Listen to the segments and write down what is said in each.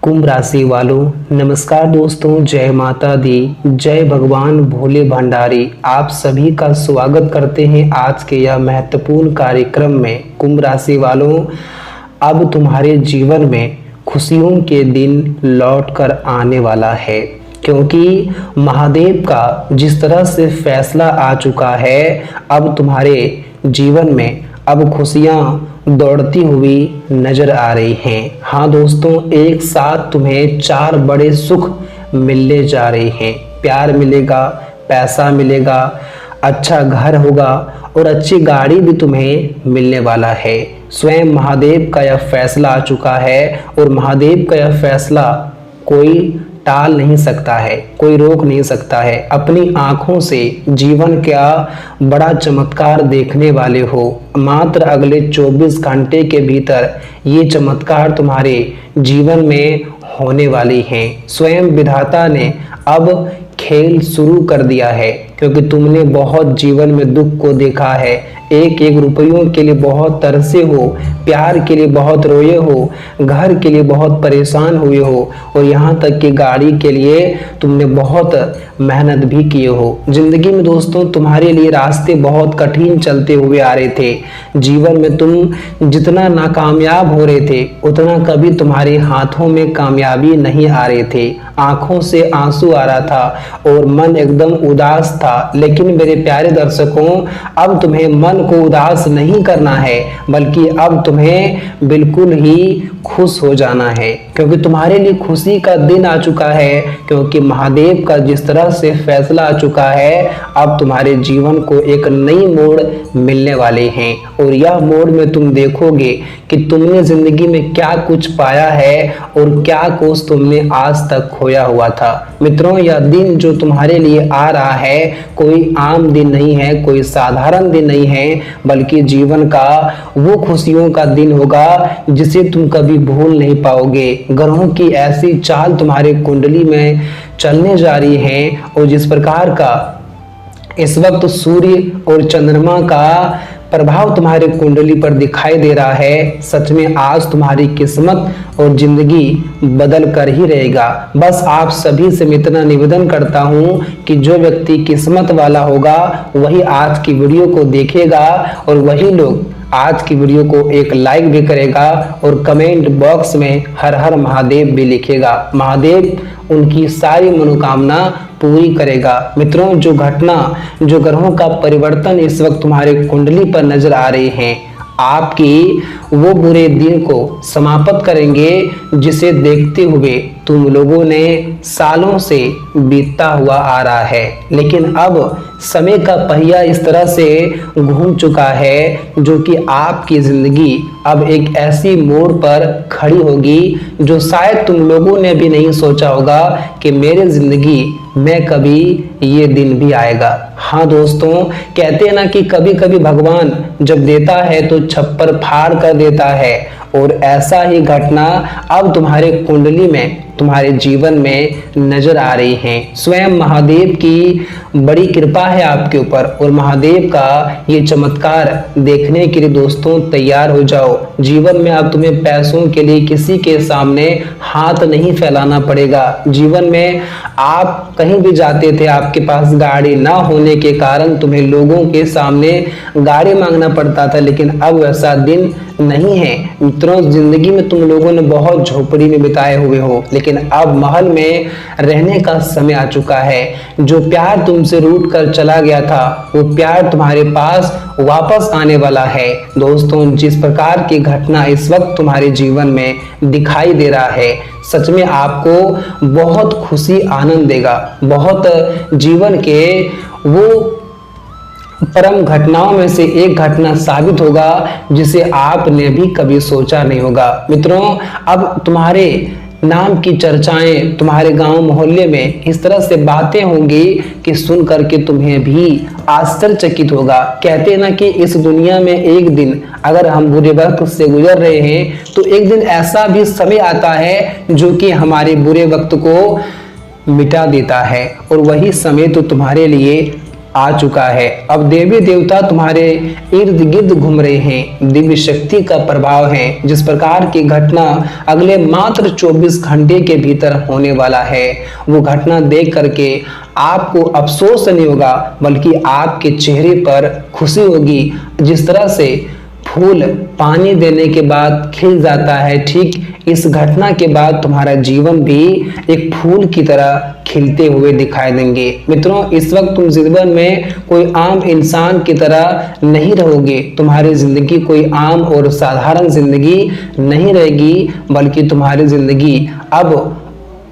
कुंभ राशि वालों नमस्कार दोस्तों, जय माता दी, जय भगवान भोले भंडारी। आप सभी का स्वागत करते हैं आज के यह महत्वपूर्ण कार्यक्रम में। कुंभ राशि वालों, अब तुम्हारे जीवन में खुशियों के दिन लौट कर आने वाला है, क्योंकि महादेव का जिस तरह से फैसला आ चुका है, अब तुम्हारे जीवन में अब खुशियाँ दौड़ती हुई नजर आ रही हैं। हाँ दोस्तों, एक साथ तुम्हें 4 बड़े सुख मिलने जा रहे हैं। प्यार मिलेगा, पैसा मिलेगा, अच्छा घर होगा और अच्छी गाड़ी भी तुम्हें मिलने वाला है। स्वयं महादेव का यह फैसला आ चुका है और महादेव का यह फैसला कोई टाल नहीं सकता है, कोई रोक नहीं सकता है। अपनी आंखों से जीवन का बड़ा चमत्कार देखने वाले हो। मात्र अगले 24 घंटे के भीतर ये चमत्कार तुम्हारे जीवन में होने वाली हैं। स्वयं विधाता ने अब खेल शुरू कर दिया है, क्योंकि तुमने बहुत जीवन में दुख को देखा है। एक एक रुपयों के लिए बहुत तरसे हो, प्यार के लिए बहुत रोए हो, घर के लिए बहुत परेशान हुए हो और यहाँ तक कि गाड़ी के लिए तुमने बहुत मेहनत भी किए हो। जिंदगी में दोस्तों तुम्हारे लिए रास्ते बहुत कठिन चलते हुए आ रहे थे। जीवन में तुम जितना नाकामयाब हो रहे थे, उतना कभी तुम्हारे हाथों में कामयाबी नहीं आ रहे थे। आंखों से आंसू आ रहा था और मन एकदम उदास था। लेकिन मेरे प्यारे दर्शकों, अब तुम्हें मन को उदास नहीं करना है, बल्कि अब तुम्हें बिल्कुल ही खुश हो जाना है, क्योंकि तुम्हारे लिए खुशी का दिन आ चुका है। क्योंकि महादेव का जिस तरह से फैसला आ चुका है, अब तुम्हारे जीवन को एक नई मोड़ मिलने वाले हैं। और यह मोड़ में तुम देखोगे कि तुमने जिंदगी में क्या कुछ पाया है और क्या कुछ तुमने आज तक खोया हुआ था। मित्रों, यह दिन जो तुम्हारे लिए आ रहा है कोई आम दिन नहीं है, कोई साधारण दिन नहीं है, बल्कि जीवन का वो खुशियों का दिन होगा जिसे तुम कभी भूल नहीं पाओगे। ग्रहों की ऐसी चाल तुम्हारे कुंडली में चलने जा रही है और जिस प्रकार का इस वक्त सूर्य और चंद्रमा का प्रभाव तुम्हारे कुंडली पर दिखाई दे रहा है, सच में आज तुम्हारी किस्मत और जिंदगी बदल कर ही रहेगा। बस आप सभी से मैं इतना निवेदन करता हूं कि जो व्यक्ति किस्मत वाला होगा वही आज की वीडियो को देखेगा और वही लोग आज की वीडियो को एक लाइक भी करेगा और कमेंट बॉक्स में हर हर महादेव भी लिखेगा। महादेव उनकी सारी मनोकामना पूरी करेगा। मित्रों, जो घटना, जो ग्रहों का परिवर्तन इस वक्त तुम्हारे कुंडली पर नजर आ रहे हैं, आपकी वो बुरे दिन को समाप्त करेंगे जिसे देखते हुए तुम लोगों ने सालों से बीतता हुआ आ रहा है। लेकिन अब समय का पहिया इस तरह से घूम चुका है जो कि आपकी जिंदगी अब एक ऐसी मोड़ पर खड़ी होगी जो शायद तुम लोगों ने भी नहीं सोचा होगा कि मेरे जिंदगी में कभी ये दिन भी आएगा। हाँ दोस्तों, कहते हैं ना कि कभी कभी भगवान जब देता है तो छप्पर फाड़ कर देता है, और ऐसा ही घटना अब तुम्हारे कुंडली में, तुम्हारे जीवन में नजर आ रही हैं। स्वयं महादेव की बड़ी कृपा है आपके ऊपर और महादेव का ये चमत्कार देखने के लिए दोस्तों तैयार हो जाओ। जीवन में अब तुम्हें पैसों के लिए किसी के सामने हाथ नहीं फैलाना पड़ेगा। जीवन में आप कहीं भी जाते थे, आपके पास गाड़ी ना होने के कारण तुम्हें लोगों के सामने गाड़ी मांगना पड़ता था, लेकिन अब वैसा दिन नहीं है। मित्रों, जिंदगी में तुम लोगों ने बहुत झोपड़ी में बिताए हुए हो, लेकिन अब महल में रहने का समय आ चुका है। जो प्यार तुमसे रूठ कर चला गया था, वो प्यार तुम्हारे पास वापस आने वाला है। दोस्तों, जिस प्रकार की घटना इस वक्त तुम्हारे जीवन में दिखाई दे रहा है, सच में आपको बहुत खुशी आनंद देगा। बहुत जीवन के वो परम घटनाओं में से एक घटना साबित होगा जिसे आपने भी कभी सोचा नहीं होगा। मित्रों, अब तुम्हारे नाम की चर्चाएं तुम्हारे गांव मोहल्ले में इस तरह से बातें होंगी कि सुन करके तुम्हें भी आश्चर्यचकित होगा। कहते हैं ना कि इस दुनिया में एक दिन अगर हम बुरे वक्त से गुजर रहे हैं तो एक दिन ऐसा भी समय आता है जो कि हमारे बुरे वक्त को मिटा देता है, और वही समय तो तुम्हारे लिए आ चुका है। अब देवी देवता तुम्हारे इर्द गिर्द घूम रहे हैं। दिव्य शक्ति का प्रभाव है। जिस प्रकार की घटना अगले मात्र 24 घंटे के भीतर होने वाला है, वो घटना देख करके आपको अफसोस नहीं होगा, बल्कि आपके चेहरे पर खुशी होगी। जिस तरह से फूल पानी देने के बाद खिल जाता है, ठीक इस घटना के बाद तुम्हारा जीवन भी एक फूल की तरह खिलते हुए दिखाई देंगे। मित्रों, इस वक्त तुम जीवन में कोई आम इंसान की तरह नहीं रहोगे। तुम्हारी जिंदगी कोई आम और साधारण जिंदगी नहीं रहेगी, बल्कि तुम्हारी जिंदगी अब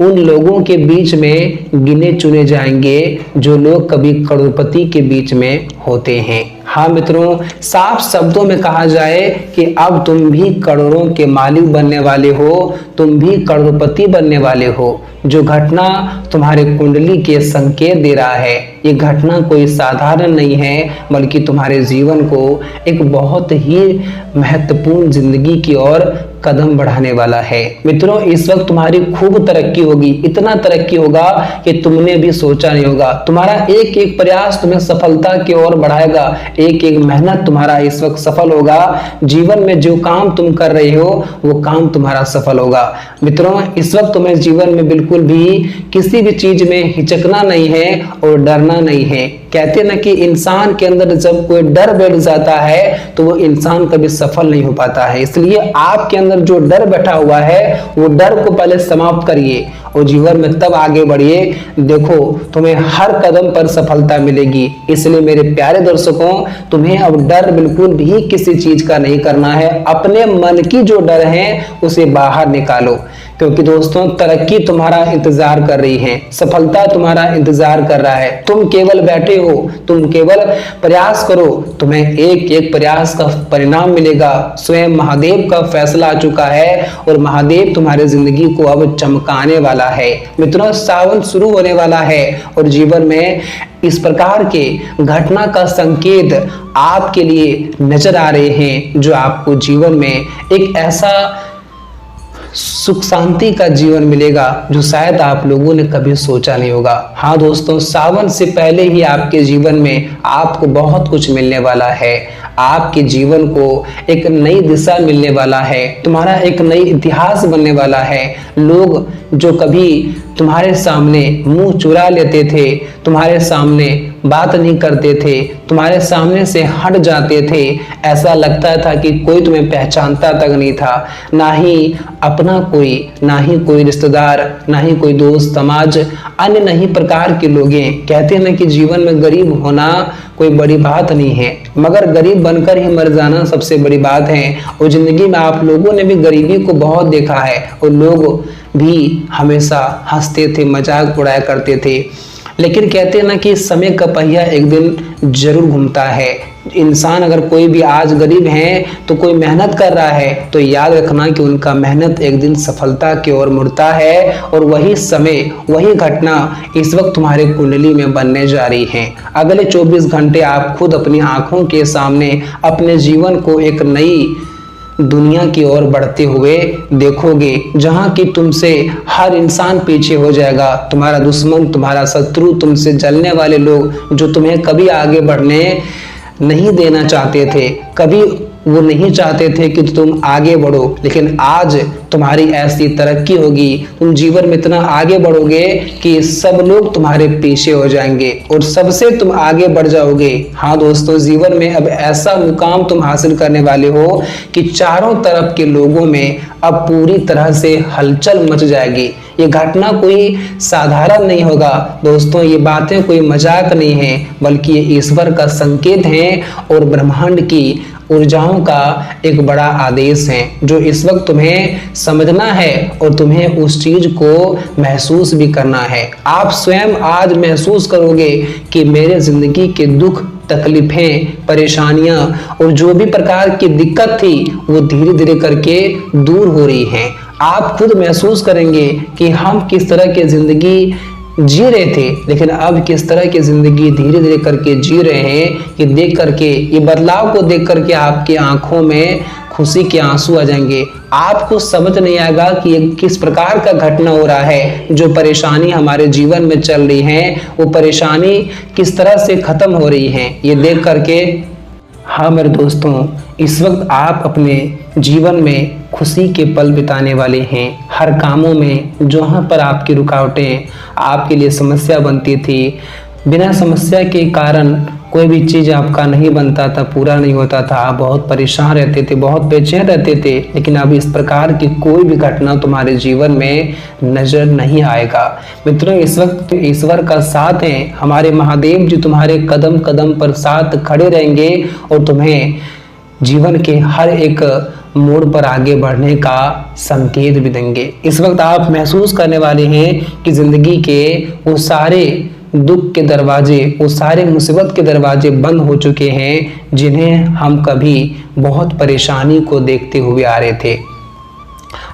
उन लोगों के बीच में गिने चुने जाएंगे जो लोग कभी करोड़पति के बीच में होते हैं। हाँ मित्रों, साफ शब्दों में कहा जाए कि अब तुम भी करोड़ों के मालिक बनने वाले हो, तुम भी करोड़पति बनने वाले हो। जो घटना तुम्हारे कुंडली के संकेत दे रहा है, ये घटना कोई साधारण नहीं है, बल्कि तुम्हारे जीवन को एक बहुत ही महत्वपूर्ण जिंदगी की ओर कदम बढ़ाने वाला है। मित्रों, इस वक्त तुम्हारी खूब तरक्की होगी। इतना तरक्की होगा कि तुमने भी सोचा नहीं होगा। तुम्हारा एक एक प्रयास तुम्हें सफलता की ओर बढ़ाएगा। एक एक मेहनत तुम्हारा इस वक्त सफल होगा। जीवन में जो काम तुम कर रहे हो, वो काम तुम्हारा सफल होगा। मित्रों, इस वक्त तुम्हें जीवन में बिल्कुल भी किसी भी चीज में हिचकना नहीं है और डरना नहीं है। कहते ना कि इंसान के अंदर जब कोई डर बैठ जाता है तो वो इंसान कभी सफल नहीं हो पाता है। इसलिए आपके अंदर जो डर बैठा हुआ है, वो डर को पहले समाप्त करिए और जीवन में तब आगे बढ़िए। देखो, तुम्हें हर कदम पर सफलता मिलेगी। इसलिए मेरे प्यारे दर्शकों, तुम्हें अब डर बिल्कुल भी किसी चीज का नहीं करना है। अपने मन की जो डर है उसे बाहर निकालो, क्योंकि दोस्तों तरक्की तुम्हारा इंतजार कर रही है, सफलता तुम्हारा इंतजार कर रहा है। तुम केवल बैठे हो, तुम केवल प्रयास करो, तुम्हें एक एक प्रयास का परिणाम मिलेगा। स्वयं महादेव का फैसला आ चुका है और महादेव तुम्हारी जिंदगी को अब चमकाने वाला है। मित्रों, सावन शुरू होने वाला है और जीवन में इस प्रकार के घटना का संकेत आपके लिए नजर आ रहे हैं, जो आपको जीवन में एक ऐसा सुख शांति का जीवन मिलेगा जो शायद आप लोगों ने कभी सोचा नहीं होगा। हाँ दोस्तों, सावन से पहले ही आपके जीवन में आपको बहुत कुछ मिलने वाला है। आपके जीवन को एक नई दिशा मिलने वाला है। तुम्हारा एक नई इतिहास बनने वाला है। लोग जो कभी तुम्हारे सामने मुंह चुरा लेते थे, तुम्हारे सामने बात नहीं करते थे, तुम्हारे सामने से हट जाते थे, ऐसा लगता था कि कोई तुम्हें पहचानता तक नहीं था, ना ही अपना कोई, ना ही कोई रिश्तेदार, ना ही कोई दोस्त, समाज, अन्य नहीं प्रकार के लोग हैं। कहते हैं ना कि जीवन में गरीब होना कोई बड़ी बात नहीं है, मगर गरीब बनकर ही मर जाना सबसे बड़ी बात है। और जिंदगी में आप लोगों ने भी गरीबी को बहुत देखा है और लोग भी हमेशा हंसते थे, मजाक उड़ाया करते थे। लेकिन कहते हैं ना कि समय का पहिया एक दिन जरूर घूमता है। इंसान अगर कोई भी आज गरीब है तो कोई मेहनत कर रहा है, तो याद रखना कि उनका मेहनत एक दिन सफलता की ओर मुड़ता है। और वही समय, वही घटना इस वक्त तुम्हारे कुंडली में बनने जा रही है। अगले 24 घंटे आप खुद अपनी आंखों के सामने अपने जीवन को एक नई दुनिया की ओर बढ़ते हुए देखोगे, जहां कि तुमसे हर इंसान पीछे हो जाएगा। तुम्हारा दुश्मन, तुम्हारा शत्रु, तुमसे जलने वाले लोग जो तुम्हें कभी आगे बढ़ने नहीं देना चाहते थे, कभी वो नहीं चाहते थे कि तुम आगे बढ़ो, लेकिन आज तुम्हारी ऐसी तरक्की होगी, तुम जीवन में इतना आगे बढ़ोगे कि सब लोग तुम्हारे पीछे हो जाएंगे और सबसे तुम आगे बढ़ जाओगे। हाँ दोस्तों, जीवन में अब ऐसा मुकाम तुम हासिल करने वाले हो कि चारों तरफ के लोगों में अब पूरी तरह से हलचल मच जाएगी। ये घटना कोई साधारण नहीं होगा दोस्तों, ये बातें कोई मजाक नहीं है, बल्कि ये ईश्वर का संकेत है और ब्रह्मांड की ऊर्जाओं का एक बड़ा आदेश है, जो इस वक्त तुम्हें समझना है और तुम्हें उस चीज को महसूस भी करना है। आप स्वयं आज महसूस करोगे कि मेरे जिंदगी के दुख, तकलीफें, परेशानियां और जो भी प्रकार की दिक्कत थी वो धीरे धीरे करके दूर हो रही हैं। आप खुद महसूस करेंगे कि हम किस तरह की जिंदगी जी रहे थे, लेकिन अब किस तरह की जिंदगी धीरे धीरे करके जी रहे हैं। कि देख करके, ये बदलाव को देख करके आपकी आंखों में खुशी के आंसू आ जाएंगे। आपको समझ नहीं आएगा कि ये किस प्रकार का घटना हो रहा है। जो परेशानी हमारे जीवन में चल रही है वो परेशानी किस तरह से खत्म हो रही है, ये देख करके। हाँ मेरे दोस्तों, इस वक्त आप अपने जीवन में खुशी के पल बिताने वाले हैं। हर कामों में जहाँ पर आपकी रुकावटें आपके लिए समस्या बनती थी, बिना समस्या के कारण कोई भी चीज़ आपका नहीं बनता था, पूरा नहीं होता था, आप बहुत परेशान रहते थे, बहुत बेचैन रहते थे, लेकिन अब इस प्रकार की कोई भी घटना तुम्हारे जीवन में नजर नहीं आएगा। मित्रों, इस वक्त ईश्वर का साथ है, हमारे महादेव जी तुम्हारे कदम कदम पर साथ खड़े रहेंगे और तुम्हें जीवन के हर एक मोड़ पर आगे बढ़ने का संकेत भी देंगे। इस वक्त आप महसूस करने वाले हैं कि जिंदगी के वो सारे दुख के दरवाजे, वो सारे मुसीबत के दरवाजे बंद हो चुके हैं जिन्हें हम कभी बहुत परेशानी को देखते हुए आ रहे थे।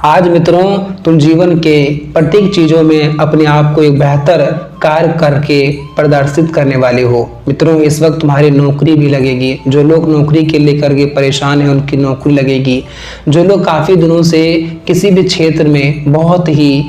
आज मित्रों, तुम जीवन के प्रत्येक चीजों में अपने आप को एक बेहतर कार्य करके प्रदर्शित करने वाले हो। मित्रों, इस वक्त तुम्हारी नौकरी भी लगेगी। जो लोग नौकरी के लेकर के परेशान हैं उनकी नौकरी लगेगी। जो लोग काफी दिनों से किसी भी क्षेत्र में बहुत ही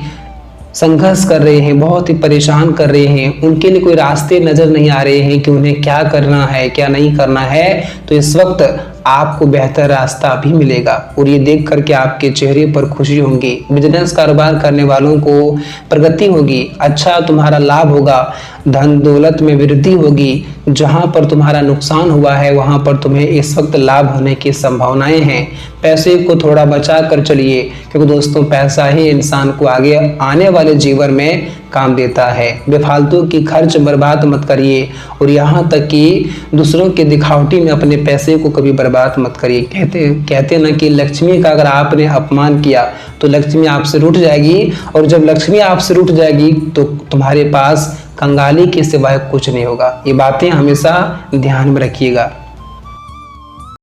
संघर्ष कर रहे हैं, बहुत ही परेशान कर रहे हैं, उनके लिए कोई रास्ते नजर नहीं आ रहे हैं कि उन्हें क्या करना है क्या नहीं करना है, तो इस वक्त आपको बेहतर रास्ता भी मिलेगा और ये देख करके आपके चेहरे पर खुशी होगी। बिजनेस कारोबार करने वालों को प्रगति होगी, अच्छा तुम्हारा लाभ होगा, धन दौलत में वृद्धि होगी। जहां पर तुम्हारा नुकसान हुआ है वहां पर तुम्हें इस वक्त लाभ होने की संभावनाएं हैं। पैसे को थोड़ा बचा कर चलिए, क्योंकि दोस्तों पैसा ही इंसान को आगे आने वाले जीवन में काम देता है। बेफालतू की खर्च बर्बाद मत करिए और यहाँ तक कि दूसरों के दिखावटी में अपने पैसे को कभी बर्बाद मत करिए। कहते ना कि लक्ष्मी का अगर आपने अपमान किया तो लक्ष्मी आपसे रूठ जाएगी, और जब लक्ष्मी आपसे रूठ जाएगी तो तुम्हारे पास कंगाली के सिवाय कुछ नहीं होगा। ये बातें हमेशा ध्यान में रखिएगा।